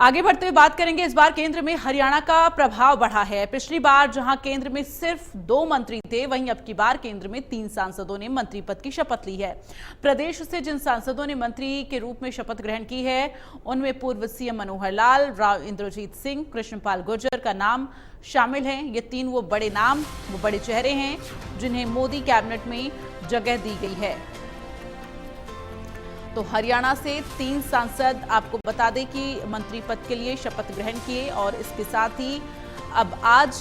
आगे बढ़ते हुए बात करेंगे। इस बार केंद्र में हरियाणा का प्रभाव बढ़ा है। पिछली बार जहां केंद्र में सिर्फ 2 मंत्री थे, वहीं अब की बार केंद्र में 3 सांसदों ने मंत्री पद की शपथ ली है। प्रदेश से जिन सांसदों ने मंत्री के रूप में शपथ ग्रहण की है, उनमें पूर्व सीएम मनोहर लाल, राव इंद्रजीत सिंह, कृष्णपाल गुर्जर का नाम शामिल है। ये 3 वो बड़े नाम, वो बड़े चेहरे हैं जिन्हें मोदी कैबिनेट में जगह दी गई है। तो हरियाणा से 3 सांसद आपको बता दें कि मंत्री पद के लिए शपथ ग्रहण किए, और इसके साथ ही अब आज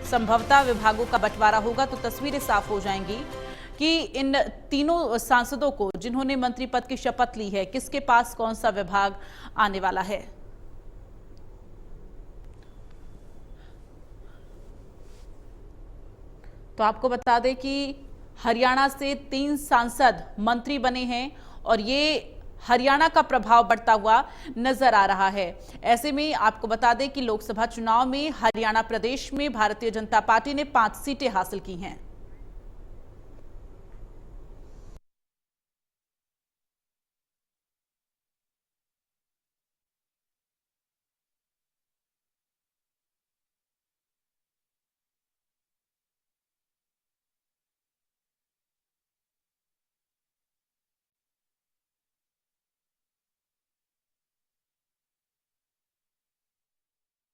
संभवतः विभागों का बंटवारा होगा, तो तस्वीरें साफ हो जाएंगी कि इन तीनों सांसदों को जिन्होंने मंत्री पद की शपथ ली है, किसके पास कौन सा विभाग आने वाला है। तो आपको बता दें कि हरियाणा से 3 सांसद मंत्री बने हैं और ये हरियाणा का प्रभाव बढ़ता हुआ नजर आ रहा है। ऐसे में आपको बता दें कि लोकसभा चुनाव में हरियाणा प्रदेश में भारतीय जनता पार्टी ने 5 सीटें हासिल की हैं।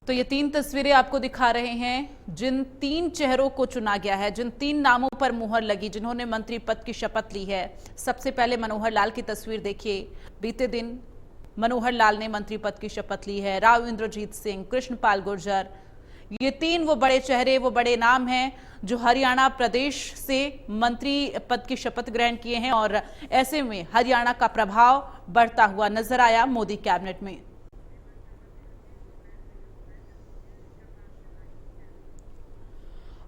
तो ये 3 तस्वीरें आपको दिखा रहे हैं। जिन 3 चेहरों को चुना गया है, जिन 3 नामों पर मुहर लगी, जिन्होंने मंत्री पद की शपथ ली है, सबसे पहले मनोहर लाल की तस्वीर देखिए। बीते दिन मनोहर लाल ने मंत्री पद की शपथ ली है। राव इंद्रजीत सिंह, कृष्णपाल गुर्जर, ये 3 वो बड़े चेहरे, वो बड़े नाम हैं जो हरियाणा प्रदेश से मंत्री पद की शपथ ग्रहण किए हैं, और ऐसे में हरियाणा का प्रभाव बढ़ता हुआ नजर आया मोदी कैबिनेट में।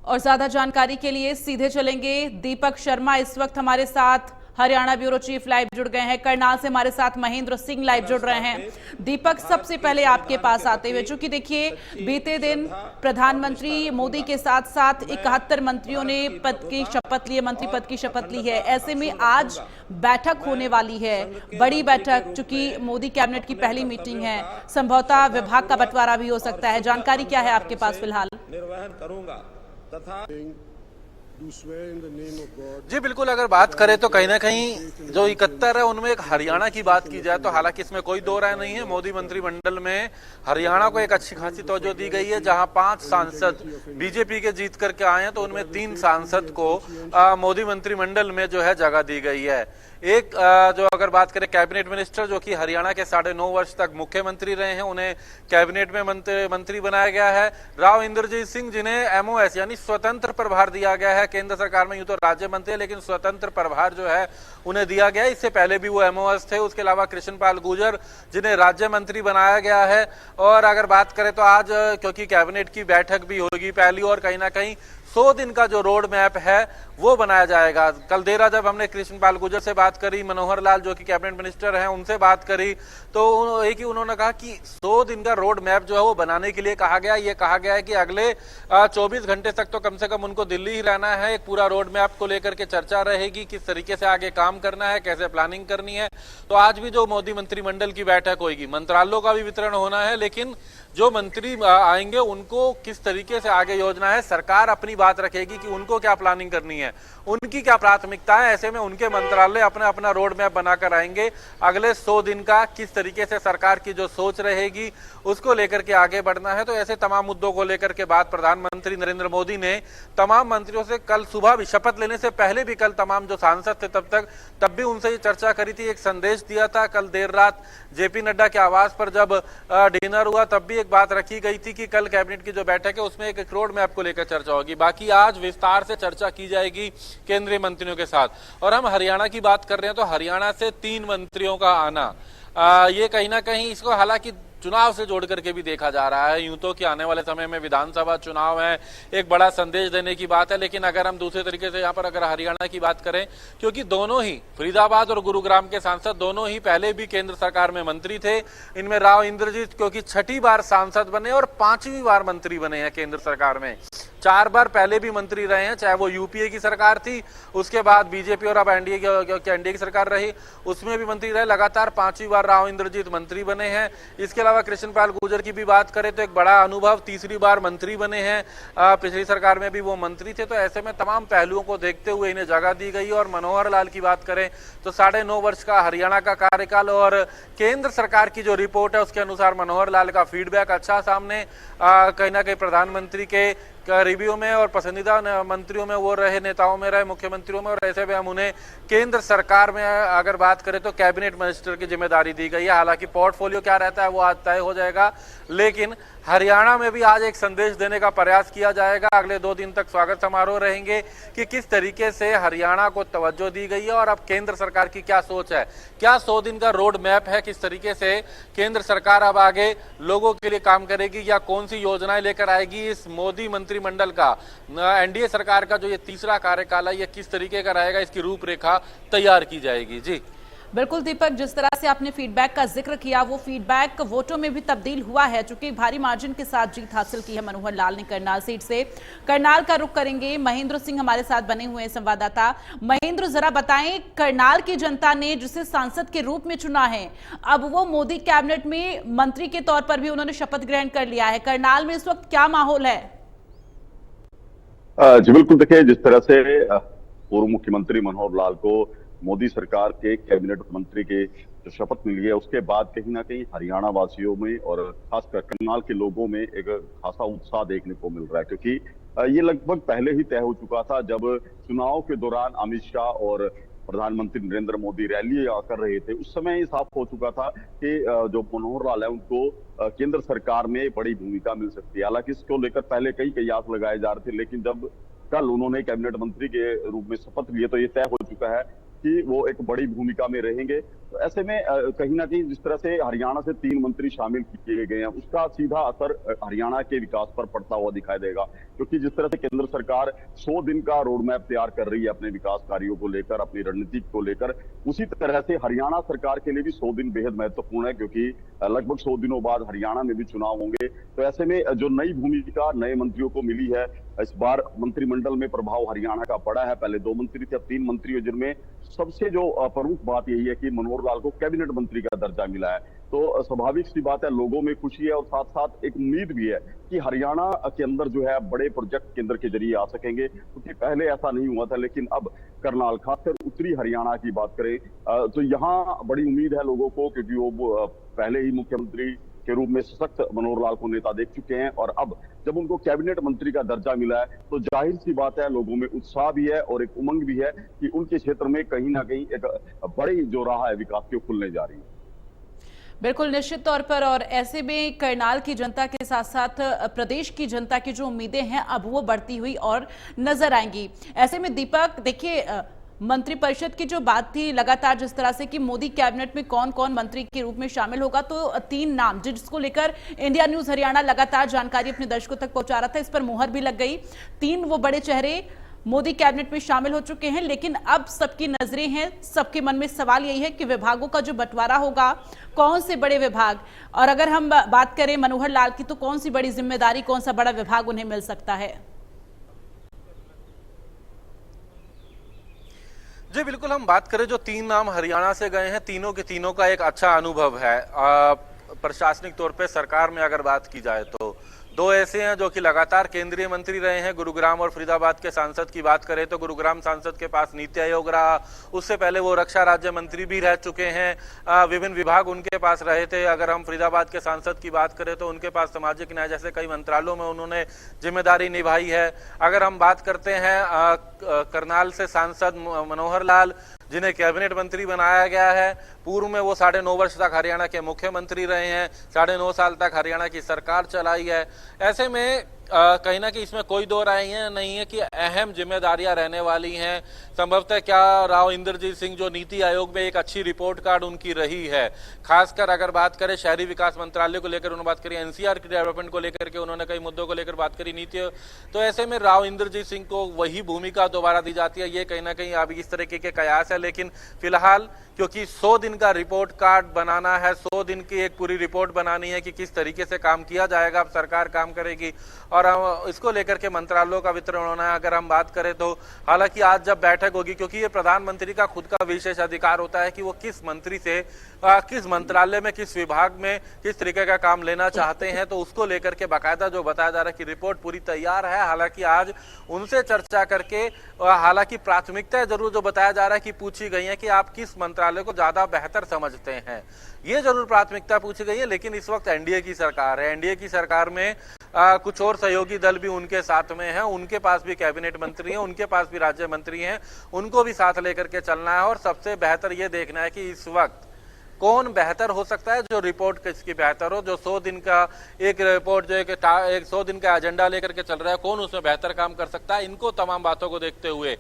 और ज्यादा जानकारी के लिए सीधे चलेंगे। दीपक शर्मा इस वक्त हमारे साथ, हरियाणा ब्यूरो चीफ लाइव जुड़ गए हैं। करनाल से हमारे साथ महेंद्र सिंह लाइव जुड़ रहे हैं। दीपक, सबसे पहले आपके पास आते हुए, चूंकि देखिए बीते दिन प्रधानमंत्री मोदी के साथ साथ 71 मंत्रियों ने पद की शपथ ली है, मंत्री पद की शपथ ली है। ऐसे में आज बैठक होने वाली है, बड़ी बैठक, चूंकि मोदी कैबिनेट की पहली मीटिंग है, संभवतः विभाग का बंटवारा भी हो सकता है। जानकारी क्या है आपके पास फिलहाल? निर्वहन करूंगा तथा जी बिल्कुल, अगर बात करें तो कहीं ना कहीं जो 71 है उनमें एक हरियाणा की बात की जाए तो हालांकि इसमें कोई दो राय नहीं है। मोदी मंत्रिमंडल में हरियाणा को एक अच्छी खासी तवज्जो दी गई है। जहां 5 सांसद बीजेपी के जीत करके आए हैं, तो उनमें 3 सांसद को मोदी मंत्रिमंडल में जो है जगह दी गई है। एक जो अगर बात करें कैबिनेट मिनिस्टर, जो कि हरियाणा के 9.5 वर्ष तक मुख्यमंत्री रहे हैं, उन्हें कैबिनेट में मंत्री बनाया गया है। राव इंद्रजीत सिंह, जिन्हें एमओएस यानी स्वतंत्र प्रभार दिया गया है केंद्र सरकार में, यूं तो राज्य मंत्री है लेकिन स्वतंत्र प्रभार जो है उन्हें दिया गया है। इससे पहले भी वो एमओएस थे। उसके अलावा कृष्णपाल गुर्जर, जिन्हें राज्य मंत्री बनाया गया है। और अगर बात करें तो आज क्योंकि कैबिनेट की बैठक भी होगी पहली, और कहीं ना कहीं 100 दिन का जो रोड मैप है वो बनाया जाएगा। कल देर रात जब हमने कृष्णपाल गुर्जर से बात करी, मनोहर लाल जो कि कैबिनेट मिनिस्टर हैं उनसे बात करी, तो एक ही उन्होंने कहा कि 100 दिन का रोड मैप जो है वो बनाने के लिए कहा गया। ये कहा गया है कि अगले 24 घंटे तक तो कम से कम उनको दिल्ली ही रहना है। एक पूरा रोड मैप को लेकर के चर्चा रहेगी, किस तरीके से आगे काम करना है, कैसे प्लानिंग करनी है। तो आज भी जो मोदी मंत्रिमंडल की बैठक होगी, मंत्रालयों का भी वितरण होना है, लेकिन जो मंत्री आएंगे उनको किस तरीके से आगे योजना है, सरकार अपनी बात रखेगी कि उनको क्या प्लानिंग करनी है, उनकी क्या प्राथमिकता है। ऐसे में उनके मंत्रालय अपना अपना रोड मैप बनाकर आएंगे। अगले 100 दिन का किस तरीके से सरकार की जो सोच रहेगी उसको लेकर के आगे बढ़ना है। तो ऐसे तमाम मुद्दों को लेकर के बात प्रधानमंत्री नरेंद्र मोदी ने तमाम मंत्रियों से कल सुबह भी, शपथ लेने से पहले भी कल तमाम जो सांसद थे तब भी उनसे ये चर्चा करी थी, एक संदेश दिया था। कल देर रात जेपी नड्डा के आवास पर जब डिनर हुआ तब भी एक बात रखी गई थी कि कल कैबिनेट की जो बैठक है उसमें एक रोड मैप को लेकर चर्चा होगी। बाकी आज विस्तार से चर्चा की जाएगी केंद्रीय मंत्रियों के साथ। और हम हरियाणा की बात कर रहे हैं तो हरियाणा से 3 मंत्रियों का आना, ये कहीं ना कहीं इसको हालांकि चुनाव से जोड़ करके भी देखा जा रहा है। यूं तो कि आने वाले समय में विधानसभा चुनाव है, एक बड़ा संदेश देने की बात है, लेकिन अगर हम दूसरे तरीके से यहाँ पर अगर हरियाणा की बात करें, क्योंकि दोनों ही फरीदाबाद और गुरुग्राम के सांसद दोनों ही पहले भी केंद्र सरकार में मंत्री थे। इनमें राव इंद्रजीत क्योंकि 6ठी बार सांसद बने और 5वीं बार मंत्री बने हैं केंद्र सरकार में, 4 बार पहले भी मंत्री रहे हैं, चाहे वो यूपीए की सरकार थी, उसके बाद बीजेपी और अब एनडीए की सरकार रही, उसमें भी मंत्री रहे। लगातार 5वीं बार राव इंद्रजीत मंत्री बने हैं। इसके अलावा कृष्णपाल गुर्जर की भी बात करें तो एक बड़ा अनुभव, तीसरी बार मंत्री बने हैं, पिछली सरकार में भी वो मंत्री थे। तो ऐसे में तमाम पहलुओं को देखते हुए इन्हें जगह दी गई। और मनोहर लाल की बात करें तो 9.5 वर्ष का हरियाणा का कार्यकाल और केंद्र सरकार की जो रिपोर्ट है उसके अनुसार मनोहर लाल का फीडबैक अच्छा सामने, कहीं ना कहीं प्रधानमंत्री के रिव्यू में और पसंदीदा मंत्रियों में वो रहे, नेताओं में रहे, मुख्यमंत्रियों में। और ऐसे में हम उन्हें केंद्र सरकार में अगर बात करें तो कैबिनेट मिनिस्टर की जिम्मेदारी दी गई है। हालांकि पोर्टफोलियो क्या रहता है वो आज तय हो जाएगा, लेकिन हरियाणा में भी आज एक संदेश देने का प्रयास किया जाएगा। अगले 2 दिन तक स्वागत समारोह रहेंगे कि किस तरीके से हरियाणा को तवज्जो दी गई है और अब केंद्र सरकार की क्या सोच है, क्या 100 दिन का रोड मैप है, किस तरीके से केंद्र सरकार अब आगे लोगों के लिए काम करेगी या कौन सी योजनाएं लेकर आएगी। इस मोदी मंत्रिमंडल का, एनडीए सरकार का जो ये तीसरा कार्यकाल है, ये किस तरीके का रहेगा, इसकी रूपरेखा तैयार की जाएगी। जी बिल्कुल दीपक, जिस तरह से आपने फीडबैक का जिक्र किया वो फीडबैक वोटों में भी तब्दील हुआ है, चूंकि भारी मार्जिन के साथ जीत हासिल की है मनोहर लाल ने करनाल सीट से। करनाल का रुख करेंगे, महेंद्र सिंह हमारे साथ बने हुए हैं संवाददाता। महेंद्र, जरा बताएं, करनाल की जनता ने जिसे सांसद के रूप में चुना है, अब वो मोदी कैबिनेट में मंत्री के तौर पर भी उन्होंने शपथ ग्रहण कर लिया है। करनाल में इस वक्त क्या माहौल है? जी बिल्कुल, देखिए जिस तरह से पूर्व मुख्यमंत्री मनोहर लाल को मोदी सरकार के कैबिनेट मंत्री के जो शपथ मिली है उसके बाद कहीं ना कहीं हरियाणा वासियों में और खासकर करनाल के लोगों में एक खासा उत्साह देखने को मिल रहा है, क्योंकि ये लगभग पहले ही तय हो चुका था। जब चुनाव के दौरान अमित शाह और प्रधानमंत्री नरेंद्र मोदी रैली कर रहे थे, उस समय ये साफ हो चुका था कि जो मनोहर लाल है उनको केंद्र सरकार में बड़ी भूमिका मिल सकती है। हालांकि इसको लेकर पहले कई कयास लगाए जा रहे थे, लेकिन जब कल उन्होंने कैबिनेट मंत्री के रूप में शपथ लिए तो ये तय हो चुका है कि वो एक बड़ी भूमिका में रहेंगे। तो ऐसे में कहीं ना कहीं जिस तरह से हरियाणा से 3 मंत्री शामिल किए गए हैं उसका सीधा असर हरियाणा के विकास पर पड़ता हुआ दिखाई देगा, क्योंकि जिस तरह से केंद्र सरकार 100 दिन का रोड मैप तैयार कर रही है अपने विकास कार्यों को लेकर, अपनी रणनीति को लेकर, उसी तरह से हरियाणा सरकार के लिए भी 100 दिन बेहद महत्वपूर्ण है, क्योंकि लगभग 100 दिनों बाद हरियाणा में भी चुनाव होंगे। तो ऐसे में जो नई भूमिका नए मंत्रियों को मिली है, इस बार मंत्रिमंडल में प्रभाव हरियाणा का पड़ा है। पहले 2 मंत्री थे, अब 3 मंत्री, जिनमें सबसे जो प्रमुख बात यही है कि मनोहर लाल को कैबिनेट मंत्री का दर्जा मिला है। तो स्वाभाविक सी बात है, लोगों में खुशी है और साथ साथ एक उम्मीद भी है कि हरियाणा के अंदर जो है बड़े प्रोजेक्ट केंद्र के जरिए आ सकेंगे, क्योंकि पहले ऐसा नहीं हुआ था। लेकिन अब करनाल, खासकर उत्तरी हरियाणा की बात करें तो यहाँ बड़ी उम्मीद है लोगों को, क्योंकि वो पहले ही मुख्यमंत्री के रूप में सशक्त मनोहर लाल को नेता देख चुके हैं और अब जब उनको कैबिनेट मंत्री का दर्जा मिला है तो जाहिर सी बात है लोगों में उत्साह भी है और एक उमंग भी है कि उनके क्षेत्र में कहीं ना कहीं एक बड़ी जो राह है विकास की खुलने जा रही है। बिल्कुल, निश्चित तौर पर। और ऐसे में करनाल की जनता के साथ साथ प्रदेश की जनता की जो उम्मीदें हैं अब वो बढ़ती हुई और नजर आएंगी। ऐसे में दीपक, देखिए, मंत्रिपरिषद की जो बात थी लगातार, जिस तरह से कि मोदी कैबिनेट में कौन कौन मंत्री के रूप में शामिल होगा, तो 3 नाम जिसको लेकर इंडिया न्यूज हरियाणा लगातार जानकारी अपने दर्शकों तक पहुंचा रहा था, इस पर मुहर भी लग गई। 3 वो बड़े चेहरे मोदी कैबिनेट में शामिल हो चुके हैं, लेकिन अब सबकी नजरें हैं, सबके मन में सवाल यही है कि विभागों का जो बंटवारा होगा, कौन से बड़े विभाग, और अगर हम बात करें मनोहर लाल की तो कौन सी बड़ी जिम्मेदारी, कौन सा बड़ा विभाग उन्हें मिल सकता है? जी बिल्कुल, हम बात करें जो 3 नाम हरियाणा से गए हैं, तीनों के तीनों का एक अच्छा अनुभव है। प्रशासनिक तौर पे सरकार में अगर बात की जाए तो 2 ऐसे हैं जो कि लगातार केंद्रीय मंत्री रहे हैं। गुरुग्राम और फरीदाबाद के सांसद की बात करें तो गुरुग्राम सांसद के पास नीति आयोग रहा, उससे पहले वो रक्षा राज्य मंत्री भी रह चुके हैं, विभिन्न विभाग उनके पास रहे थे। अगर हम फरीदाबाद के सांसद की बात करें तो उनके पास सामाजिक न्याय जैसे कई मंत्रालयों में उन्होंने जिम्मेदारी निभाई है। अगर हम बात करते हैं करनाल से सांसद मनोहर लाल, जिन्हें कैबिनेट मंत्री बनाया गया है, पूर्व में वो 9.5 वर्ष तक हरियाणा के मुख्यमंत्री रहे हैं, 9.5 साल तक हरियाणा की सरकार चलाई है। ऐसे में कहीं ना कहीं इसमें कोई दो राय नहीं है कि अहम जिम्मेदारियां रहने वाली हैं। संभवतः क्या राव इंद्रजीत सिंह जो नीति आयोग में एक अच्छी रिपोर्ट कार्ड उनकी रही है, खासकर अगर बात करें शहरी विकास मंत्रालय को लेकर, उन्होंने बात करी एनसीआर की डेवलपमेंट को लेकर के, उन्होंने कई मुद्दों को लेकर बात करी नीति। तो ऐसे में राव इंद्रजीत सिंह को वही भूमिका दोबारा दी जाती है, ये कहीं ना कहीं अभी इस तरीके के कयास है। लेकिन फिलहाल क्योंकि 100 दिन का रिपोर्ट कार्ड बनाना है, 100 दिन की एक पूरी रिपोर्ट बनानी है कि किस तरीके से काम किया जाएगा, अब सरकार काम करेगी और इसको लेकर के मंत्रालयों का वितरण होना है। अगर हम बात करें तो हालांकि आज जब बैठक होगी, क्योंकि ये प्रधानमंत्री का खुद का विशेष अधिकार होता है कि वो किस मंत्री से किस मंत्रालय में किस विभाग में किस तरीके का काम लेना चाहते हैं, तो उसको लेकर के बाकायदा जो बताया जा रहा है कि रिपोर्ट पूरी तैयार है। हालांकि आज उनसे चर्चा करके हालांकि प्राथमिकताएं जरूर जो बताया जा रहा है कि पूछी गई है कि आप किस मंत्रालय को ज्यादा बेहतर समझते हैं, ये जरूर प्राथमिकता पूछी गई है। लेकिन इस वक्त एनडीए की सरकार है, एनडीए की सरकार में कुछ और सहयोगी दल भी उनके साथ में है, उनके पास भी कैबिनेट मंत्री हैं, उनके पास भी राज्य मंत्री हैं, उनको भी साथ लेकर के चलना है। और सबसे बेहतर ये देखना है कि इस वक्त कौन बेहतर हो सकता है, जो रिपोर्ट किसकी बेहतर हो, जो 100 दिन का एक रिपोर्ट जो एक 100 दिन का एजेंडा लेकर के चल रहा है, कौन उसमें बेहतर काम कर सकता है। इनको तमाम बातों को देखते हुए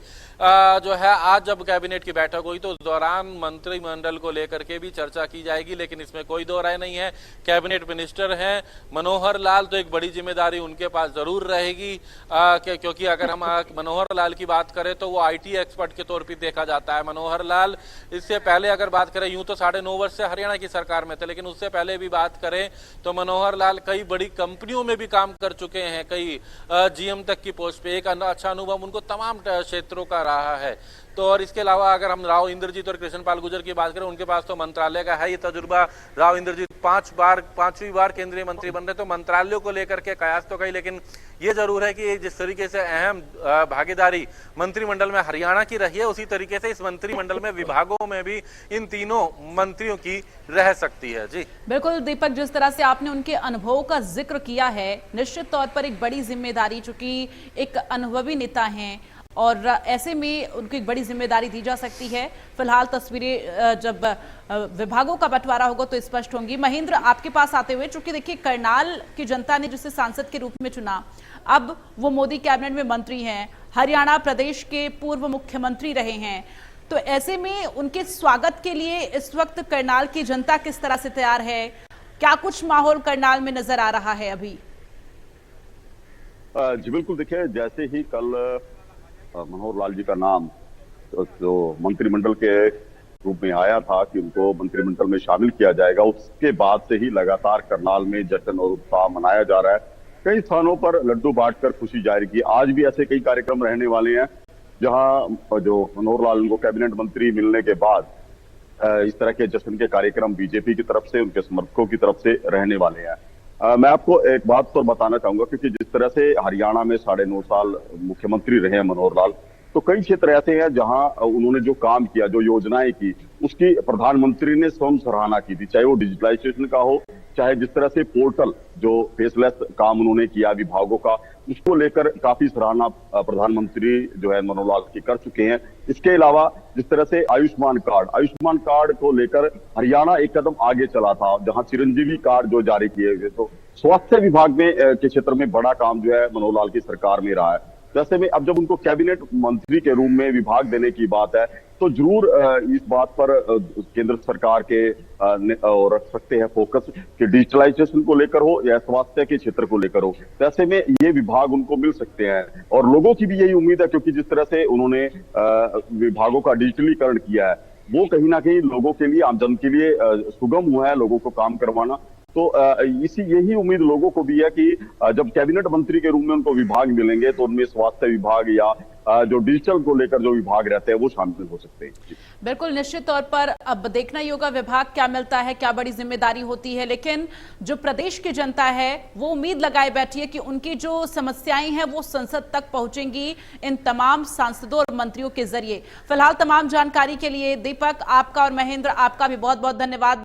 जो है आज जब कैबिनेट की बैठक हुई तो उस दौरान मंत्रिमंडल को लेकर के भी चर्चा की जाएगी। लेकिन इसमें कोई दो राय नहीं है, कैबिनेट मिनिस्टर हैं मनोहर लाल, तो एक बड़ी जिम्मेदारी उनके पास जरूर रहेगी, क्योंकि अगर हम मनोहर लाल की बात करें तो वो IT एक्सपर्ट के तौर पर देखा जाता है। मनोहर लाल इससे पहले अगर बात करें, यूं तो 9.5 वर्ष से हरियाणा की सरकार में थे, लेकिन उससे पहले भी बात करें तो मनोहर लाल कई बड़ी कंपनियों में भी काम कर चुके हैं, कई GM तक की पोस्ट पे। एक अच्छा अनुभव उनको तमाम क्षेत्रों का रहा है। तो और इसके अलावा अगर हम राव इंद्रजीत और कृष्णपाल गुर्जर की बात करें, उनके पास तो मंत्रालय का है ये तजुर्बा। राव इंद्रजीत 5वीं बार केंद्रीय मंत्री बन रहे, तो मंत्रालयों को लेकर के कयास तो कही, लेकिन ये जरूर है कि जिस तरीके से अहम भागीदारी मंत्रिमंडल में हरियाणा की रही है, उसी तरीके से इस मंत्रिमंडल में विभागों में भी इन तीनों मंत्रियों की रह सकती है। जी बिल्कुल दीपक, जिस तरह से आपने उनके अनुभवों का जिक्र किया है, निश्चित तौर पर एक बड़ी जिम्मेदारी, चूंकि एक अनुभवी नेता हैं और ऐसे में उनको एक बड़ी जिम्मेदारी दी जा सकती है। फिलहाल तस्वीरें जब विभागों का बंटवारा होगा तो स्पष्ट होंगी। महेंद्र, आपके पास आते हुए, चूंकि देखिए करनाल की जनता ने जिसे सांसद के रूप में चुना, अब वो मोदी कैबिनेट में मंत्री हैं, हरियाणा प्रदेश के पूर्व मुख्यमंत्री रहे हैं, तो ऐसे में उनके स्वागत के लिए इस वक्त करनाल की जनता किस तरह से तैयार है? क्या कुछ माहौल करनाल में नजर आ रहा है अभी? जी बिल्कुल, देखिए जैसे ही कल मनोहर लाल जी का नाम जो मंत्रिमंडल के रूप में आया था कि उनको मंत्रिमंडल में शामिल किया जाएगा, उसके बाद से ही लगातार करनाल में जश्न और उत्साह मनाया जा रहा है। कई स्थानों पर लड्डू बांटकर खुशी जाहिर की। आज भी ऐसे कई कार्यक्रम रहने वाले हैं जहां जो मनोहर लाल को कैबिनेट मंत्री मिलने के बाद इस तरह के जश्न के कार्यक्रम बीजेपी की तरफ से, उनके समर्थकों की तरफ से रहने वाले हैं। मैं आपको एक बात तो बताना चाहूंगा, क्योंकि जिस तरह से हरियाणा में 9.5 साल मुख्यमंत्री रहे हैं मनोहर लाल, तो कई क्षेत्र ऐसे हैं जहां उन्होंने जो काम किया, जो योजनाएं की, उसकी प्रधानमंत्री ने स्वयं सराहना की थी। चाहे वो डिजिटलाइजेशन का हो, चाहे जिस तरह से पोर्टल जो फेसलेस काम उन्होंने किया विभागों का, उसको लेकर काफी सराहना प्रधानमंत्री जो है मनोहर लाल की कर चुके हैं। इसके अलावा जिस तरह से आयुष्मान कार्ड को लेकर हरियाणा एक कदम आगे चला था, जहां चिरंजीवी कार्ड जो जारी किए गए, तो स्वास्थ्य विभाग में के क्षेत्र में बड़ा काम जो है मनोहर लाल की सरकार में रहा है। वैसे में अब जब उनको कैबिनेट मंत्री के रूप में विभाग देने की बात है, तो जरूर इस बात पर केंद्र सरकार के और रख सकते हैं फोकस कि डिजिटलाइजेशन को लेकर हो या स्वास्थ्य के क्षेत्र को लेकर हो। वैसे में ये विभाग उनको मिल सकते हैं और लोगों की भी यही उम्मीद है, क्योंकि जिस तरह से उन्होंने विभागों का डिजिटलीकरण किया है, वो कहीं ना कहीं लोगों के लिए, आम जन के लिए सुगम हुआ है लोगों को काम करवाना। तो यही उम्मीद लोगों को भी है कि जब कैबिनेट मंत्री के रूप में उनको विभाग मिलेंगे तो उनमें स्वास्थ्य विभाग या जो डिजिटल को लेकर जो विभाग रहते हैं वो शामिल हो सकते हैं। बिल्कुल, निश्चित तौर पर अब देखना ही होगा विभाग क्या मिलता है, क्या बड़ी जिम्मेदारी होती है। लेकिन जो प्रदेश की जनता है वो उम्मीद लगाए बैठी है कि उनकी जो समस्याएं हैं वो संसद तक पहुंचेंगी इन तमाम सांसदों और मंत्रियों के जरिए। फिलहाल तमाम जानकारी के लिए दीपक, आपका और महेंद्र, आपका भी बहुत बहुत धन्यवाद।